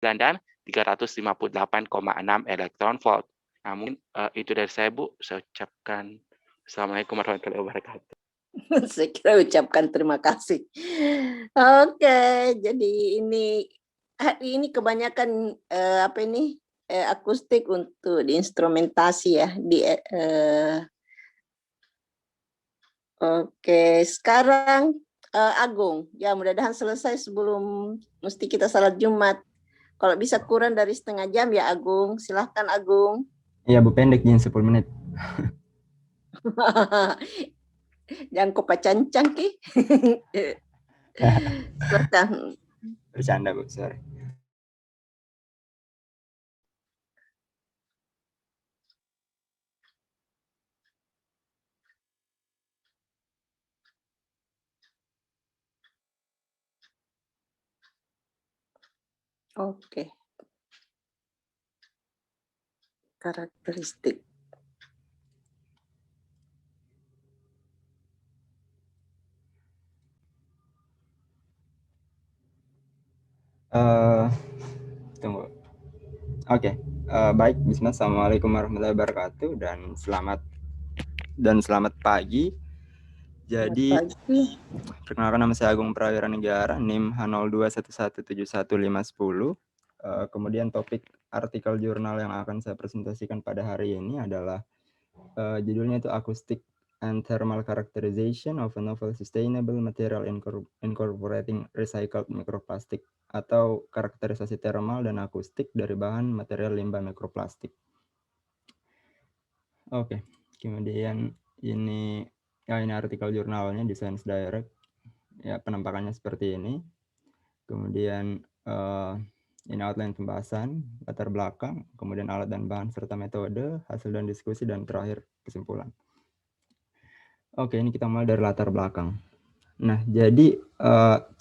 dan 358,6 elektron volt. Nah, mungkin itu dari saya, Bu. Saya ucapkan Assalamualaikum warahmatullahi wabarakatuh. Saya kira ucapkan terima kasih. Oke, jadi ini hari ini kebanyakan akustik untuk diinstrumentasi ya Oke, sekarang Agung, ya mudah-mudahan selesai sebelum mesti kita salat Jumat. Kalau bisa kurang dari setengah jam ya Agung, silahkan Agung. Iya Bu, pendek jin 10 menit. Jangan kau pacancang ki. Silahkan. Bercanda Bu, sorry. Oke. Karakteristik. Tunggu. Oke, baik. Bismillah. Assalamualaikum warahmatullahi wabarakatuh dan selamat pagi. Jadi, perkenalkan nama saya Agung Prawira Negara, NIM H02117150. Kemudian topik artikel jurnal yang akan saya presentasikan pada hari ini adalah judulnya itu Acoustic and Thermal Characterization of a Novel Sustainable Material Incorporating Recycled Microplastic, atau karakterisasi termal dan akustik dari bahan material limbah mikroplastik. Oke, kemudian ini artikel jurnalnya di Science Direct. Ya, penampakannya seperti ini. Kemudian ini outline pembahasan, latar belakang, kemudian alat dan bahan serta metode, hasil dan diskusi, dan terakhir kesimpulan. Oke, ini kita mulai dari latar belakang. Nah, jadi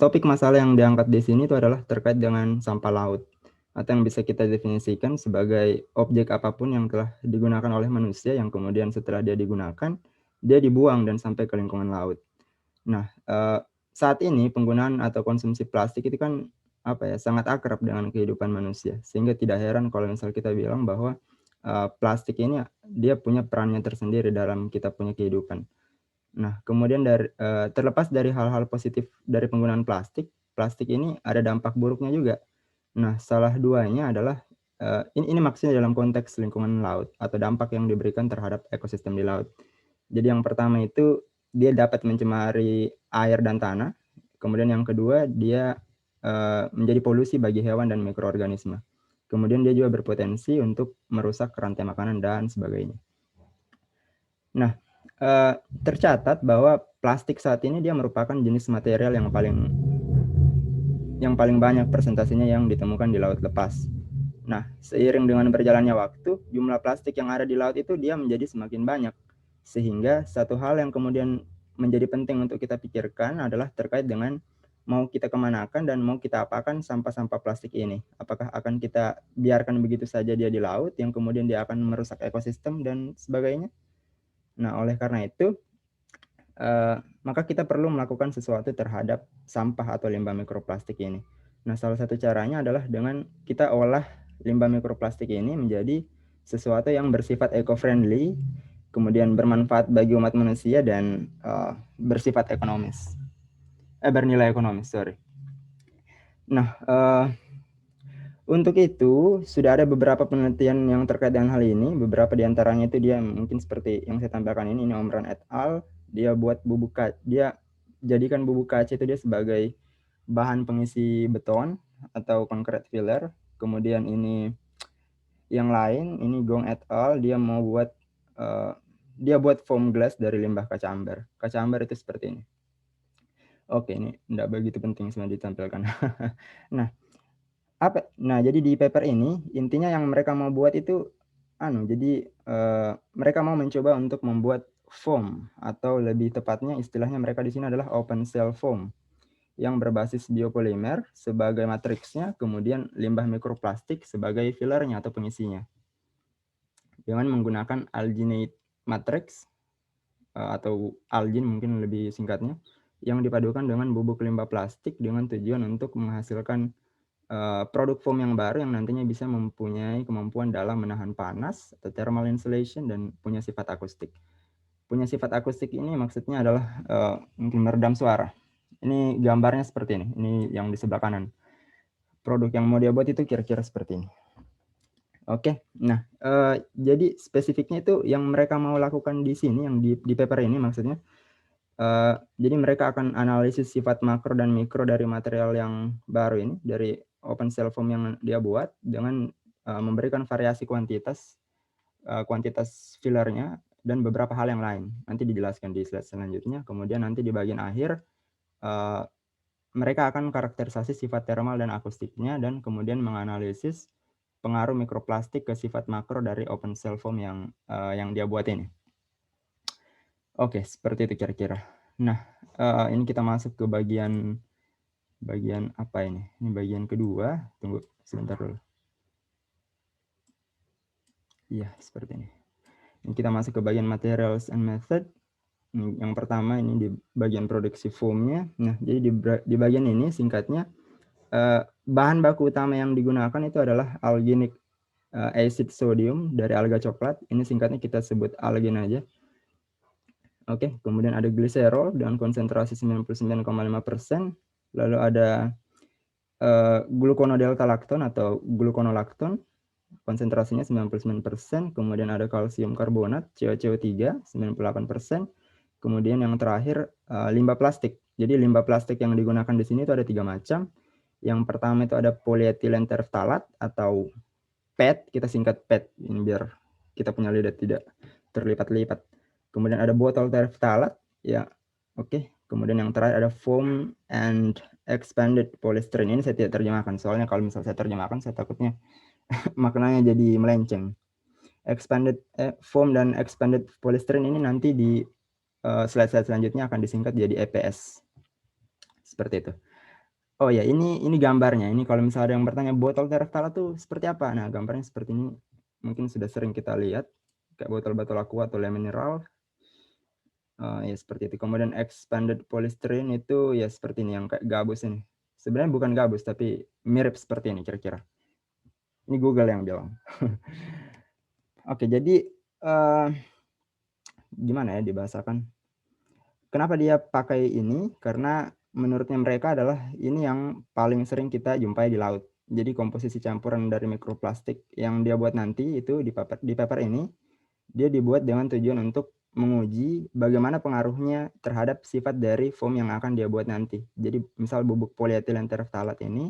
topik masalah yang diangkat di sini itu adalah terkait dengan sampah laut, atau yang bisa kita definisikan sebagai objek apapun yang telah digunakan oleh manusia yang kemudian setelah dia digunakan, dia dibuang dan sampai ke lingkungan laut. Nah, saat ini penggunaan atau konsumsi plastik itu kan sangat akrab dengan kehidupan manusia, sehingga tidak heran kalau misal kita bilang bahwa plastik ini dia punya perannya tersendiri dalam kita punya kehidupan. Nah, kemudian terlepas dari hal-hal positif dari penggunaan plastik ini ada dampak buruknya juga. Nah, salah duanya adalah ini maksudnya dalam konteks lingkungan laut atau dampak yang diberikan terhadap ekosistem di laut. Jadi yang pertama itu dia dapat mencemari air dan tanah. Kemudian yang kedua dia menjadi polusi bagi hewan dan mikroorganisme. Kemudian dia juga berpotensi untuk merusak rantai makanan dan sebagainya. Nah, tercatat bahwa plastik saat ini dia merupakan jenis material yang paling banyak presentasinya yang ditemukan di laut lepas. Nah, seiring dengan berjalannya waktu, jumlah plastik yang ada di laut itu dia menjadi semakin banyak. Sehingga satu hal yang kemudian menjadi penting untuk kita pikirkan adalah terkait dengan mau kita kemanakan dan mau kita apakan sampah-sampah plastik ini. Apakah akan kita biarkan begitu saja dia di laut yang kemudian dia akan merusak ekosistem dan sebagainya? Nah, oleh karena itu, maka kita perlu melakukan sesuatu terhadap sampah atau limbah mikroplastik ini. Nah, salah satu caranya adalah dengan kita olah limbah mikroplastik ini menjadi sesuatu yang bersifat eco-friendly, kemudian bermanfaat bagi umat manusia, dan bersifat ekonomis. Bernilai ekonomis, sorry. Nah, untuk itu, sudah ada beberapa penelitian yang terkait dengan hal ini. Beberapa di antaranya itu dia mungkin seperti yang saya tampilkan ini Omran et al. Dia buat dia jadikan bubuk kaca itu dia sebagai bahan pengisi beton atau concrete filler. Kemudian ini yang lain, ini Gong et al. Dia mau buat dia buat foam glass dari limbah kaca amber. Kaca amber itu seperti ini. Oke, ini enggak begitu penting sebenarnya ditampilkan. Nah, jadi di paper ini intinya yang mereka mau buat itu mereka mau mencoba untuk membuat foam, atau lebih tepatnya istilahnya mereka di sini adalah open cell foam yang berbasis biopolimer sebagai matriksnya, kemudian limbah mikroplastik sebagai fillernya atau pengisinya. Dengan menggunakan alginate matrix atau algin mungkin lebih singkatnya, yang dipadukan dengan bubuk limbah plastik dengan tujuan untuk menghasilkan produk foam yang baru yang nantinya bisa mempunyai kemampuan dalam menahan panas atau thermal insulation dan punya sifat akustik. Punya sifat akustik ini maksudnya adalah mungkin meredam suara. Ini gambarnya seperti ini. Ini yang di sebelah kanan. Produk yang mau dia buat itu kira-kira seperti ini. Oke, nah jadi spesifiknya itu yang mereka mau lakukan di sini, yang di paper ini maksudnya. Jadi mereka akan analisis sifat makro dan mikro dari material yang baru ini, dari open cell foam yang dia buat, dengan memberikan variasi kuantitas fillernya, dan beberapa hal yang lain. Nanti dijelaskan di slide selanjutnya. Kemudian nanti di bagian akhir, mereka akan karakterisasi sifat thermal dan akustiknya, dan kemudian menganalisis pengaruh mikroplastik ke sifat makro dari open cell foam yang dia buat ini. Oke, seperti itu kira-kira. Nah, ini kita masuk ke bagian apa ini? Ini bagian kedua. Tunggu sebentar dulu. Iya, seperti ini. Ini kita masuk ke bagian materials and method. Yang pertama ini di bagian produksi foamnya. Nah, jadi di bagian ini singkatnya, bahan baku utama yang digunakan itu adalah alginic acid sodium dari alga coklat. Ini singkatnya kita sebut algen aja. Oke, kemudian ada gliserol dengan konsentrasi 99,5%. Lalu ada gluconodelta-lakton atau gluconolakton, konsentrasinya 99%. Kemudian ada kalsium karbonat, CaCO3, 98%. Kemudian yang terakhir limbah plastik. Jadi limbah plastik yang digunakan di sini itu ada 3 macam. Yang pertama itu ada polyethylene terephthalate atau PET, kita singkat PET ini biar kita punya lidah tidak terlipat-lipat. Kemudian ada botol terephthalate, ya, oke. Kemudian yang terakhir ada foam and expanded polystyrene. Ini saya tidak terjemahkan, soalnya kalau misalnya saya terjemahkan saya takutnya maknanya jadi melenceng. Foam dan expanded polystyrene ini nanti di slide-slide selanjutnya akan disingkat jadi EPS. Seperti itu. Oh ya, ini gambarnya. Ini kalau misalnya ada yang bertanya botol terephthalate itu seperti apa? Nah, gambarnya seperti ini. Mungkin sudah sering kita lihat kayak botol-botol aqua atau le mineral. Ya seperti itu. Kemudian expanded polystyrene itu ya seperti ini yang kayak gabus ini. Sebenarnya bukan gabus tapi mirip seperti ini kira-kira. Ini Google yang bilang. Oke, jadi gimana ya dibahasakan? Kenapa dia pakai ini? Karena menurutnya mereka adalah ini yang paling sering kita jumpai di laut. Jadi komposisi campuran dari mikroplastik yang dia buat nanti itu di paper ini, dia dibuat dengan tujuan untuk menguji bagaimana pengaruhnya terhadap sifat dari foam yang akan dia buat nanti. Jadi misal bubuk polyethylene terephthalate ini,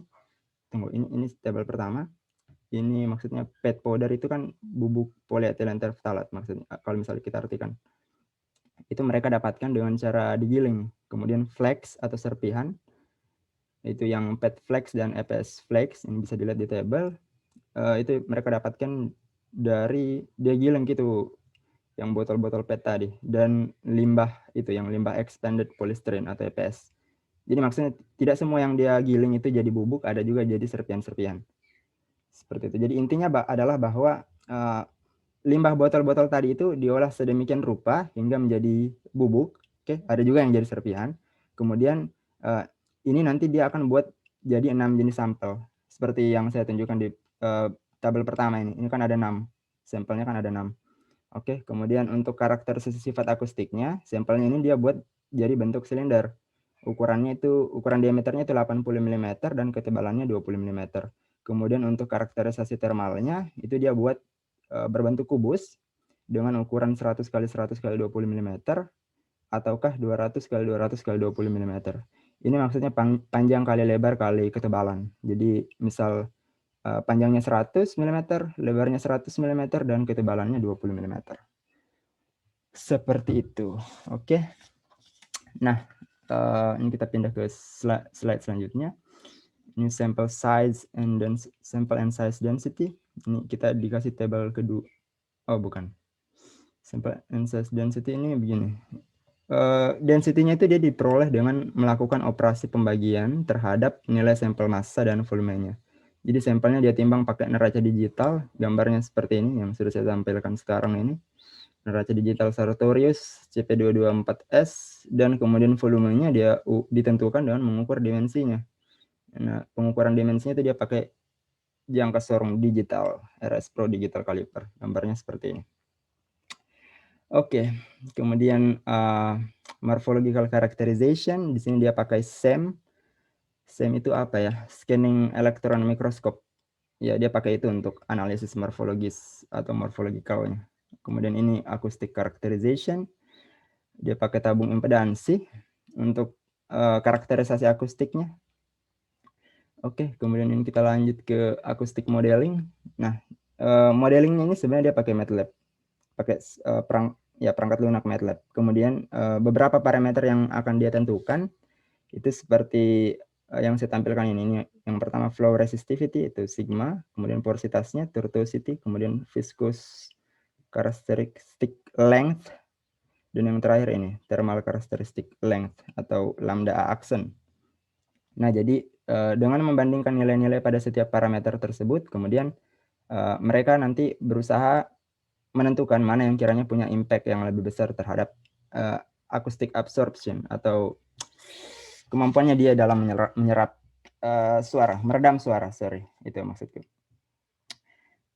tunggu, ini tabel pertama. Ini maksudnya PET powder itu kan bubuk polyethylene terephthalate maksudnya. Kalau misalnya kita artikan, itu mereka dapatkan dengan cara digiling. Kemudian flex atau serpihan, itu yang PET flex dan EPS flex, ini bisa dilihat di tabel. Itu mereka dapatkan dari dia giling gitu, yang botol-botol PET tadi, dan limbah itu yang limbah expanded polystyrene atau EPS. Jadi maksudnya tidak semua yang dia giling itu jadi bubuk, ada juga jadi serpihan-serpihan. Seperti itu. Jadi intinya adalah bahwa limbah botol-botol tadi itu diolah sedemikian rupa hingga menjadi bubuk. Oke, ada juga yang jadi serpihan. Kemudian ini nanti dia akan buat jadi 6 jenis sampel. Seperti yang saya tunjukkan di tabel pertama ini. Ini kan ada 6. Sampelnya kan ada 6. Oke, kemudian untuk karakteristik sifat akustiknya, sampelnya ini dia buat jadi bentuk silinder. Ukuran diameternya itu 80 mm dan ketebalannya 20 mm. Kemudian untuk karakterisasi thermalnya itu dia buat berbentuk kubus dengan ukuran 100 x 100 x 20 mm ataukah 200 x 200 x 20 mm. Ini maksudnya panjang kali lebar kali ketebalan. Jadi misal panjangnya 100 mm, lebarnya 100 mm, dan ketebalannya 20 mm. Seperti itu. Oke. Nah, ini kita pindah ke slide selanjutnya. Ini sample size and size density. Ini kita dikasih tabel kedua. Oh, bukan. Sample and size density ini begini. Density-nya itu dia diperoleh dengan melakukan operasi pembagian terhadap nilai sampel massa dan volumenya. Jadi sampelnya dia timbang pakai neraca digital, gambarnya seperti ini yang sudah saya tampilkan sekarang ini. Neraca digital Sartorius CP224S, dan kemudian volumenya dia ditentukan dengan mengukur dimensinya. Nah, pengukuran dimensinya itu dia pakai jangka sorong digital, RS Pro Digital Caliper. Gambarnya seperti ini. Oke, kemudian morphological characterization, di sini dia pakai SEM. SEM itu apa ya? Scanning electron microscope. Ya, dia pakai itu untuk analisis morfologis atau morphological-nya. Kemudian ini acoustic characterization. Dia pakai tabung impedansi untuk karakterisasi akustiknya. Oke, kemudian ini kita lanjut ke acoustic modeling. Nah, modelingnya ini sebenarnya dia pakai MATLAB. Pakai perangkat lunak MATLAB. Kemudian beberapa parameter yang akan dia tentukan itu seperti yang saya tampilkan ini. Yang pertama flow resistivity itu sigma, kemudian porositasnya tortuosity, kemudian viscous characteristic length, dan yang terakhir ini thermal characteristic length atau lambda A accent. Nah, jadi dengan membandingkan nilai-nilai pada setiap parameter tersebut, kemudian mereka nanti berusaha menentukan mana yang kiranya punya impact yang lebih besar terhadap acoustic absorption atau kemampuannya dia dalam menyerap suara, meredam suara, itu maksudku.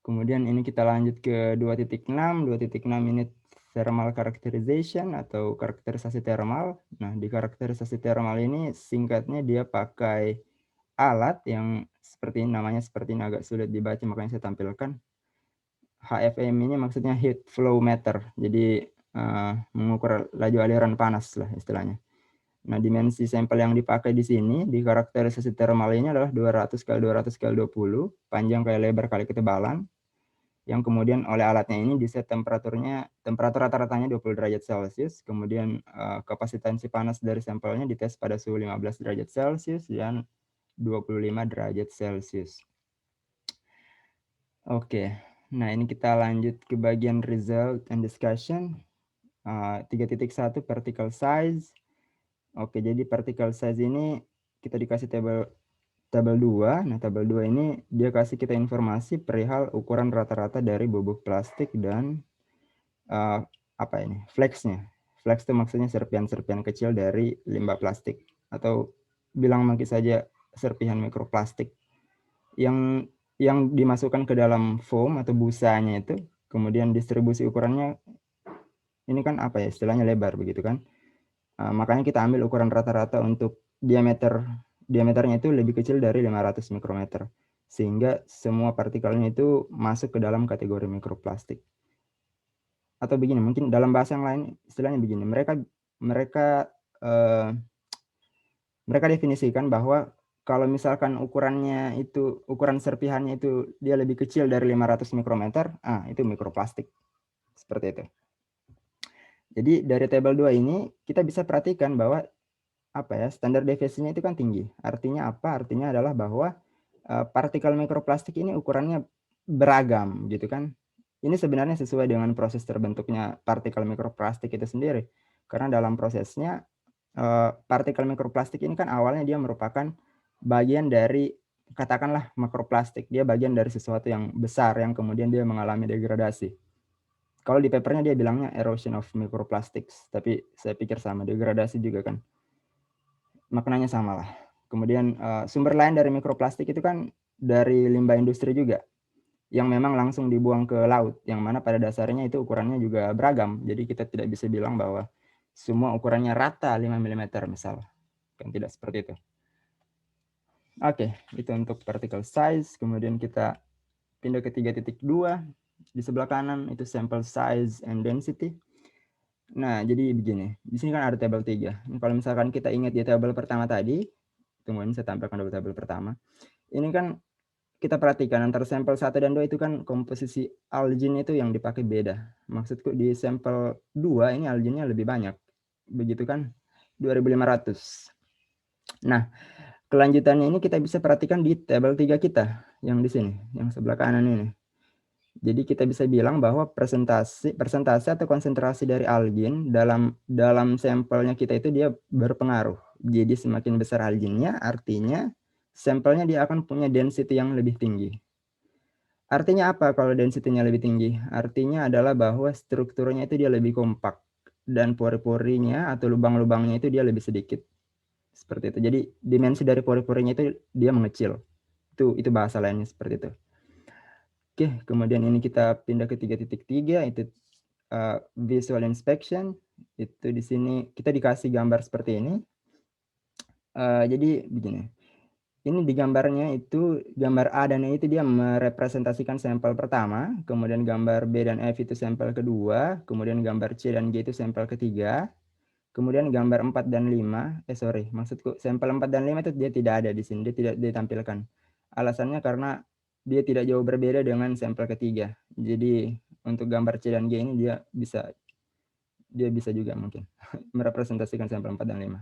Kemudian ini kita lanjut ke 2.6. 2.6 ini thermal characterization atau karakterisasi thermal. Nah, di karakterisasi thermal ini singkatnya dia pakai alat yang seperti ini, namanya seperti ini, agak sulit dibaca makanya saya tampilkan. HFM ini maksudnya heat flow meter. Jadi mengukur laju aliran panas lah istilahnya. Nah, dimensi sampel yang dipakai di sini di karakterisasi thermal ini adalah 200 x 200 x 20, panjang kali lebar kali ketebalan. Yang kemudian oleh alatnya ini diset temperatur rata-ratanya 20 derajat Celcius, kemudian kapasitansi panas dari sampelnya dites pada suhu 15 derajat Celcius dan 25 derajat Celcius. Oke, nah ini kita lanjut ke bagian result and discussion. 3.1 particle size. Oke, jadi particle size ini kita dikasih tabel 2. Nah, tabel 2 ini dia kasih kita informasi perihal ukuran rata-rata dari bubuk plastik dan flakesnya. Flakes itu maksudnya serpihan-serpihan kecil dari limbah plastik, atau bilang mungkin saja serpihan mikroplastik yang dimasukkan ke dalam foam atau busanya itu. Kemudian distribusi ukurannya ini kan istilahnya lebar begitu kan. Makanya kita ambil ukuran rata-rata untuk diameternya itu lebih kecil dari 500 mikrometer, sehingga semua partikelnya itu masuk ke dalam kategori mikroplastik. Atau begini, mungkin dalam bahasa yang lain istilahnya begini, mereka definisikan bahwa kalau misalkan ukuran serpihannya itu dia lebih kecil dari 500 mikrometer, itu mikroplastik. Seperti itu. Jadi dari tabel 2 ini kita bisa perhatikan bahwa standar deviasinya itu kan tinggi. Artinya apa? Artinya adalah bahwa partikel mikroplastik ini ukurannya beragam gitu kan. Ini sebenarnya sesuai dengan proses terbentuknya partikel mikroplastik itu sendiri. Karena dalam prosesnya partikel mikroplastik ini kan awalnya dia merupakan bagian dari, katakanlah, makroplastik. Dia bagian dari sesuatu yang besar yang kemudian dia mengalami degradasi. Kalau di papernya dia bilangnya erosion of microplastics, tapi saya pikir sama, degradasi juga kan. Maknanya sama lah. Kemudian sumber lain dari mikroplastik itu kan dari limbah industri juga, yang memang langsung dibuang ke laut, yang mana pada dasarnya itu ukurannya juga beragam. Jadi kita tidak bisa bilang bahwa semua ukurannya rata 5 mm misal. Kan tidak seperti itu. Oke, itu untuk particle size. Kemudian kita pindah ke 3.2. Di sebelah kanan itu sample size and density. Nah, jadi begini. Di sini kan ada tabel 3. Kalau misalkan kita ingat di tabel pertama tadi, tungguin saya tampilkan dulu tabel pertama. Ini kan kita perhatikan antara sampel 1 dan 2 itu kan komposisi algin itu yang dipakai beda. Maksudku di sampel 2 ini alginnya lebih banyak. Begitu kan? 2500. Nah, kelanjutannya ini kita bisa perhatikan di tabel 3 kita yang di sini, yang sebelah kanan ini. Jadi kita bisa bilang bahwa persentase atau konsentrasi dari algin dalam sampelnya kita itu dia berpengaruh. Jadi semakin besar alginnya, artinya sampelnya dia akan punya density yang lebih tinggi. Artinya apa kalau density-nya lebih tinggi? Artinya adalah bahwa strukturnya itu dia lebih kompak dan pori-porinya atau lubang-lubangnya itu dia lebih sedikit. Seperti itu. Jadi dimensi dari pori-porinya itu dia mengecil. Itu bahasa lainnya seperti itu. Oke, kemudian ini kita pindah ke 3.3, itu visual inspection. Itu di sini kita dikasih gambar seperti ini. Jadi begini. Ini di gambarnya itu gambar A dan E itu dia merepresentasikan sampel pertama, kemudian gambar B dan F itu sampel kedua, kemudian gambar C dan G itu sampel ketiga, kemudian gambar 4 dan 5, maksudku sampel 4 dan 5 itu dia tidak ada di sini, dia tidak ditampilkan. Alasannya karena dia tidak jauh berbeda dengan sampel ketiga. Jadi untuk gambar C dan G ini dia bisa juga mungkin merepresentasikan sampel 4 dan 5.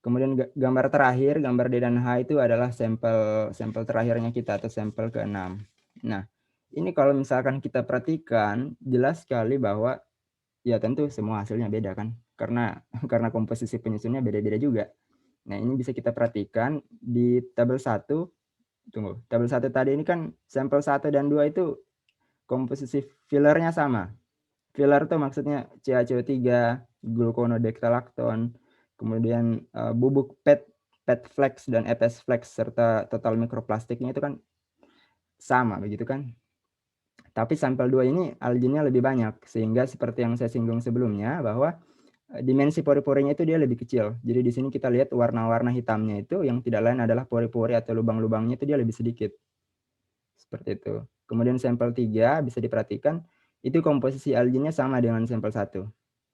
Kemudian gambar terakhir, gambar D dan H itu adalah sampel terakhirnya kita atau sampel ke-6. Nah, ini kalau misalkan kita perhatikan, jelas sekali bahwa ya tentu semua hasilnya beda kan. Karena komposisi penyusunnya beda-beda juga. Nah, ini bisa kita perhatikan di tabel 1. Tunggu, tabel 1 tadi ini kan sampel 1 dan 2 itu komposisi fillernya sama. Filler itu maksudnya CaCO3, gluconodectalactone, kemudian bubuk PET flex dan EPS flex serta total mikroplastiknya itu kan sama begitu kan. Tapi sampel 2 ini alginnya lebih banyak, sehingga seperti yang saya singgung sebelumnya bahwa dimensi pori-porinya itu dia lebih kecil. Jadi di sini kita lihat warna-warna hitamnya itu yang tidak lain adalah pori-pori atau lubang-lubangnya itu dia lebih sedikit. Seperti itu. Kemudian sampel 3 bisa diperhatikan itu komposisi alginnya sama dengan sampel 1.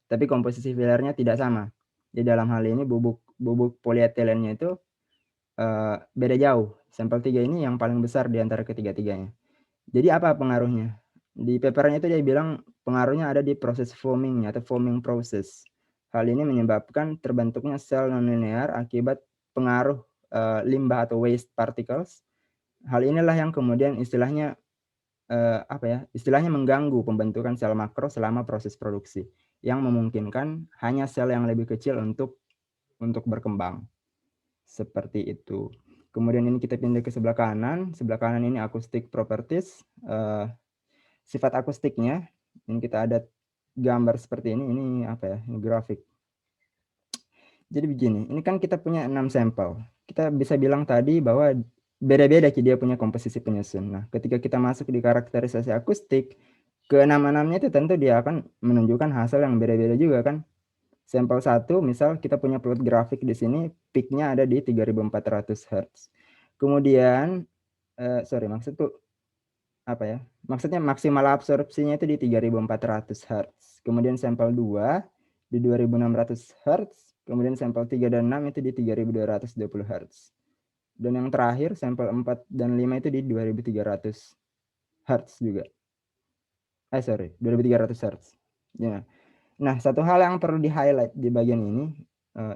Tapi komposisi fillernya tidak sama. Jadi dalam hal ini bubuk polietilennya itu beda jauh. Sampel 3 ini yang paling besar di antara ketiga-tiganya. Jadi apa pengaruhnya? Di papernya itu dia bilang pengaruhnya ada di proses foaming atau foaming process. Hal ini menyebabkan terbentuknya sel non-linear akibat pengaruh limbah atau waste particles. Hal inilah yang kemudian istilahnya istilahnya mengganggu pembentukan sel makro selama proses produksi, yang memungkinkan hanya sel yang lebih kecil untuk berkembang. Seperti itu. Kemudian ini kita pindah ke sebelah kanan. Sebelah kanan ini acoustic properties. Sifat akustiknya, ini kita ada gambar seperti ini. Ini apa ya? Ini grafik. Jadi begini, ini kan kita punya 6 sampel. Kita bisa bilang tadi bahwa beda-beda dia punya komposisi penyusun. Nah, ketika kita masuk di karakterisasi akustik, ke-6-6-nya itu tentu dia akan menunjukkan hasil yang beda-beda juga kan. Sampel 1, misal kita punya plot grafik di sini, peak-nya ada di 3400 Hz. Kemudian, maksudku apa ya? Maksudnya maksimal absorpsinya itu di 3400 Hz. Kemudian sampel 2 di 2600 Hz. Kemudian sampel 3 dan 6 itu di 3220 Hz. Dan yang terakhir sampel 4 dan 5 itu di 2300 Hz juga. 2300 Hz. Ya. Nah, satu hal yang perlu di-highlight di bagian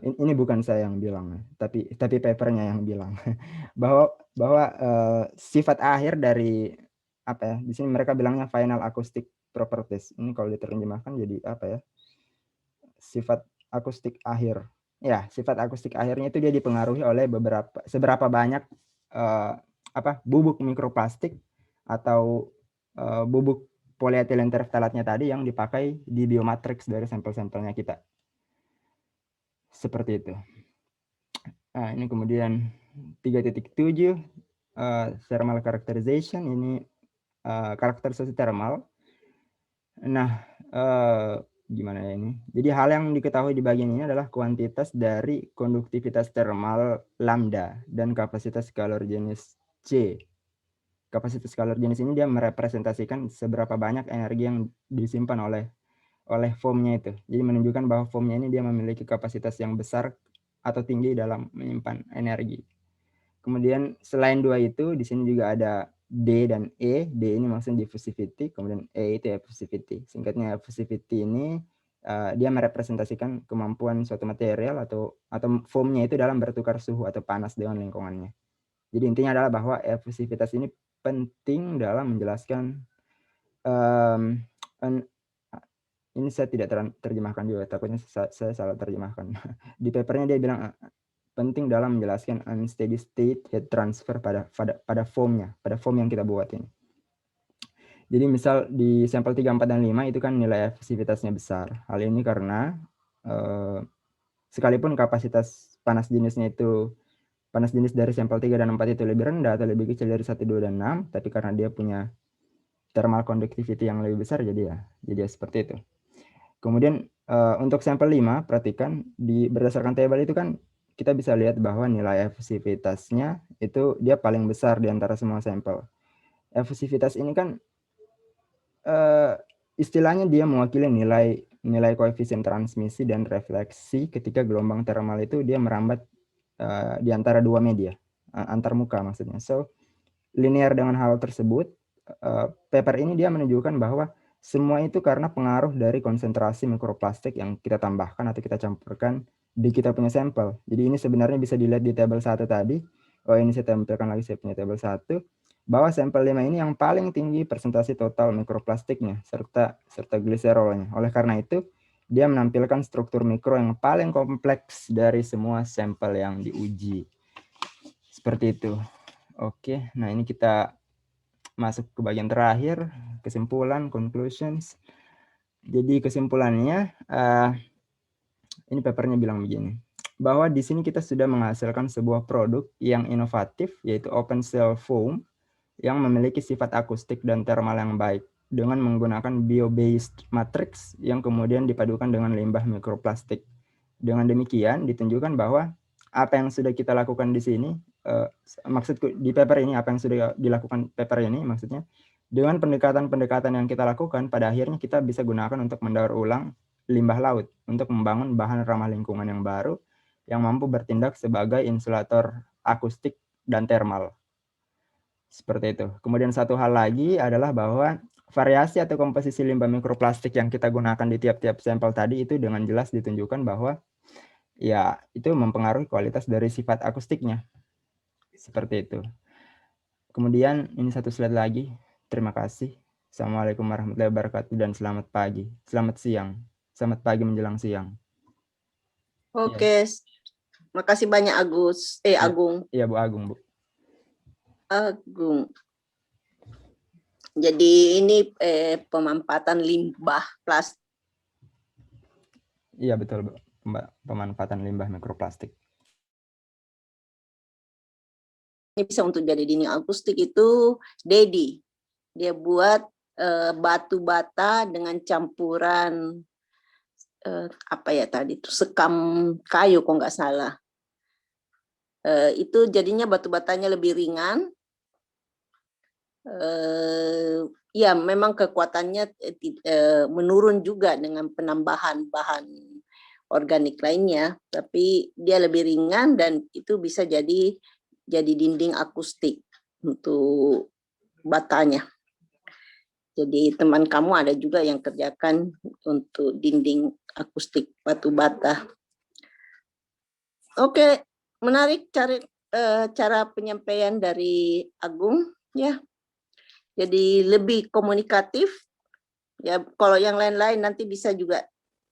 ini bukan saya yang bilang, tapi papernya yang bilang bahwa sifat akhir dari apa ya? Di sini mereka bilangnya final acoustic properties. Ini kalau diterjemahkan jadi apa ya? Sifat akustik akhir. Ya, sifat akustik akhirnya itu dia dipengaruhi oleh seberapa banyak bubuk mikroplastik atau bubuk polietilen tereftalatnya tadi yang dipakai di biomatrix dari sampel-sampelnya kita. Seperti itu. Nah, ini kemudian 3.7 thermal characterization, ini karakterisasi thermal. Nah, gimana ya ini? Jadi hal yang diketahui di bagian ini adalah kuantitas dari konduktivitas thermal lambda dan kapasitas scalar jenis C. Kapasitas scalar jenis ini dia merepresentasikan seberapa banyak energi yang disimpan oleh foamnya itu. Jadi menunjukkan bahwa foamnya ini dia memiliki kapasitas yang besar atau tinggi dalam menyimpan energi. Kemudian selain dua itu, di sini juga ada D dan E. D ini maksudnya diffusivity, kemudian E itu effusivity. Singkatnya effusivity ini dia merepresentasikan kemampuan suatu material atau foamnya itu dalam bertukar suhu atau panas dengan lingkungannya. Jadi intinya adalah bahwa effusivitas ini penting dalam menjelaskan ini saya tidak terjemahkan juga, takutnya saya salah terjemahkan. Di papernya dia bilang penting dalam menjelaskan unsteady state heat transfer pada foamnya, pada foam yang kita buat ini. Jadi misal di sampel 3, 4, dan 5 itu kan nilai effusivitasnya besar. Hal ini karena sekalipun kapasitas panas jenisnya itu panas jenis dari sampel 3 dan 4 itu lebih rendah atau lebih kecil dari 1, 2, dan 6, tapi karena dia punya thermal conductivity yang lebih besar, jadi ya seperti itu. Kemudian untuk sampel 5, perhatikan berdasarkan table itu kan kita bisa lihat bahwa nilai efusivitasnya itu dia paling besar di antara semua sampel. Efusivitas ini kan istilahnya dia mewakili nilai koefisien transmisi dan refleksi ketika gelombang thermal itu dia merambat di antara dua media, antar muka maksudnya. So, linear dengan hal tersebut, paper ini dia menunjukkan bahwa semua itu karena pengaruh dari konsentrasi mikroplastik yang kita tambahkan atau kita campurkan di kita punya sampel. Jadi ini sebenarnya bisa dilihat di tabel 1 tadi. Oh, ini saya tampilkan lagi, saya punya tabel 1. Bahwa sampel 5 ini yang paling tinggi presentasi total mikroplastiknya serta gliserolnya. Oleh karena itu, dia menampilkan struktur mikro yang paling kompleks dari semua sampel yang diuji. Seperti itu. Oke, nah ini kita masuk ke bagian terakhir, kesimpulan, conclusions. Jadi kesimpulannya, ini papernya bilang begini, bahwa di sini kita sudah menghasilkan sebuah produk yang inovatif, yaitu open cell foam, yang memiliki sifat akustik dan thermal yang baik, dengan menggunakan bio-based matrix yang kemudian dipadukan dengan limbah mikroplastik. Dengan demikian, ditunjukkan bahwa apa yang sudah kita lakukan di sini, maksudku di paper ini, apa yang sudah dilakukan paper ini, maksudnya dengan pendekatan-pendekatan yang kita lakukan, pada akhirnya kita bisa gunakan untuk mendaur ulang limbah laut untuk membangun bahan ramah lingkungan yang baru yang mampu bertindak sebagai insulator akustik dan thermal. Seperti itu. Kemudian satu hal lagi adalah bahwa variasi atau komposisi limbah mikroplastik yang kita gunakan di tiap-tiap sampel tadi itu dengan jelas ditunjukkan bahwa ya itu mempengaruhi kualitas dari sifat akustiknya. Seperti itu. Kemudian ini satu slide lagi. Terima kasih. Assalamualaikum warahmatullahi wabarakatuh dan selamat pagi. Selamat siang. Selamat pagi menjelang siang. Oke, makasih banyak Agus. Agung. Iya Bu Agung, Bu. Agung. Jadi ini pemanfaatan limbah plastik. Iya betul, Bu. Pemanfaatan limbah mikroplastik. Ini bisa untuk jadi dinding akustik itu Dedi. Dia buat batu bata dengan campuran apa ya tadi itu sekam kayu kok nggak salah. Itu jadinya batu batanya lebih ringan. Ya memang kekuatannya menurun juga dengan penambahan bahan organik lainnya, tapi dia lebih ringan dan itu bisa jadi dinding akustik untuk batanya. Jadi teman kamu ada juga yang kerjakan untuk dinding akustik batu bata. Oke, menarik cara penyampaian dari Agung ya. Jadi lebih komunikatif. Ya, kalau yang lain-lain nanti bisa juga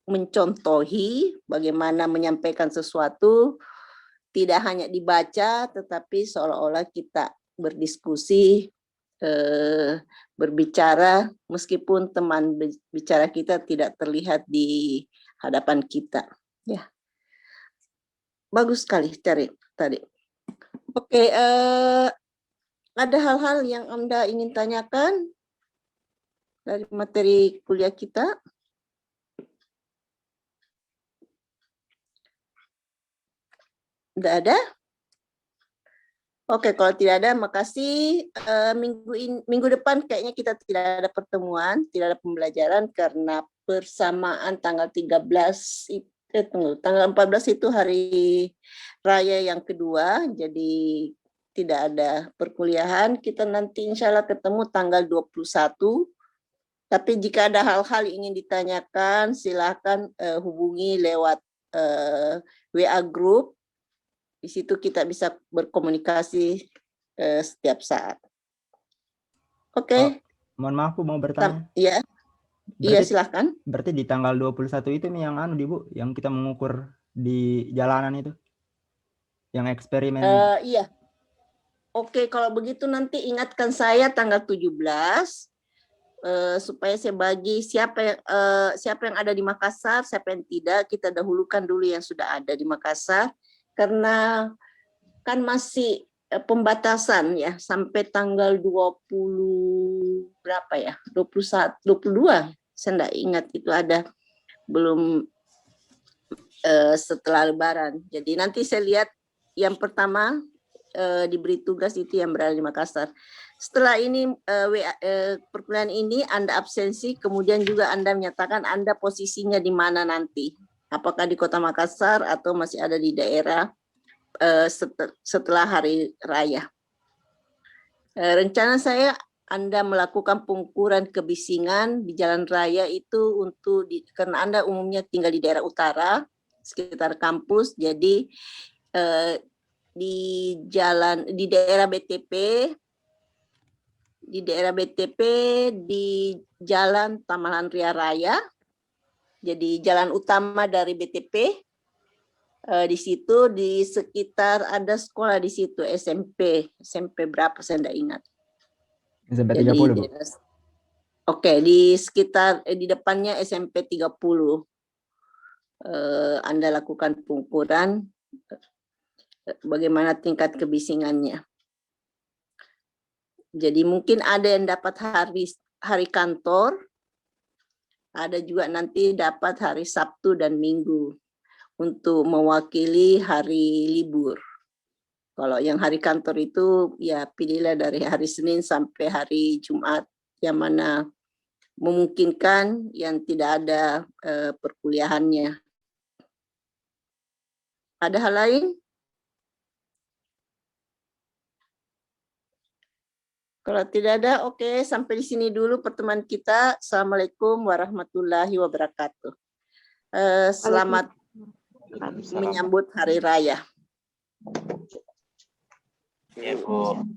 mencontohi bagaimana menyampaikan sesuatu, tidak hanya dibaca, tetapi seolah-olah kita berdiskusi, berbicara, meskipun teman bicara kita tidak terlihat di hadapan kita. Ya, bagus sekali tadi. Oke, ada hal-hal yang Anda ingin tanyakan dari materi kuliah kita? Tidak ada? Oke, kalau tidak ada, makasih. Minggu depan kayaknya kita tidak ada pertemuan, tidak ada pembelajaran karena persamaan tanggal 13 tanggal 14 itu hari raya yang kedua, jadi tidak ada perkuliahan. Kita nanti insya Allah ketemu tanggal 21. Tapi jika ada hal-hal yang ingin ditanyakan, silakan hubungi lewat WA group. Di situ kita bisa berkomunikasi setiap saat. Oke. Mohon maaf Bu, mau bertanya. Iya. Iya, silakan. Berarti di tanggal 21 itu nih yang Bu, yang kita mengukur di jalanan itu. Yang eksperimen. Iya. Oke, kalau begitu nanti ingatkan saya tanggal 17 supaya saya bagi siapa yang ada di Makassar, siapa yang tidak, kita dahulukan dulu yang sudah ada di Makassar, karena kan masih pembatasan ya sampai tanggal 20 berapa ya, 21, 22, saya enggak ingat itu ada belum setelah Lebaran. Jadi nanti saya lihat yang pertama diberi tugas itu yang berada di Makassar. Setelah ini perkuliahan ini Anda absensi, kemudian juga Anda menyatakan Anda posisinya di mana nanti. Apakah di Kota Makassar atau masih ada di daerah setelah hari raya. Rencana saya Anda melakukan pengukuran kebisingan di jalan raya itu karena Anda umumnya tinggal di daerah utara sekitar kampus, jadi di daerah BTP, di Jalan Tamalan Ria Raya, jadi jalan utama dari BTP. Di situ di sekitar ada sekolah di situ SMP berapa saya tidak ingat. SMP 30, Bu. Oke, di sekitar di depannya SMP 30. Anda lakukan pengukuran bagaimana tingkat kebisingannya. Jadi mungkin ada yang dapat hari kantor, ada juga nanti dapat hari Sabtu dan Minggu untuk mewakili hari libur. Kalau yang hari kantor itu ya pilihlah dari hari Senin sampai hari Jumat, yang mana memungkinkan, yang tidak ada perkuliahannya. Ada hal lain? Kalau tidak ada, oke, sampai di sini dulu pertemuan kita. Assalamualaikum warahmatullahi wabarakatuh. Selamat menyambut hari raya. Ya, Bu.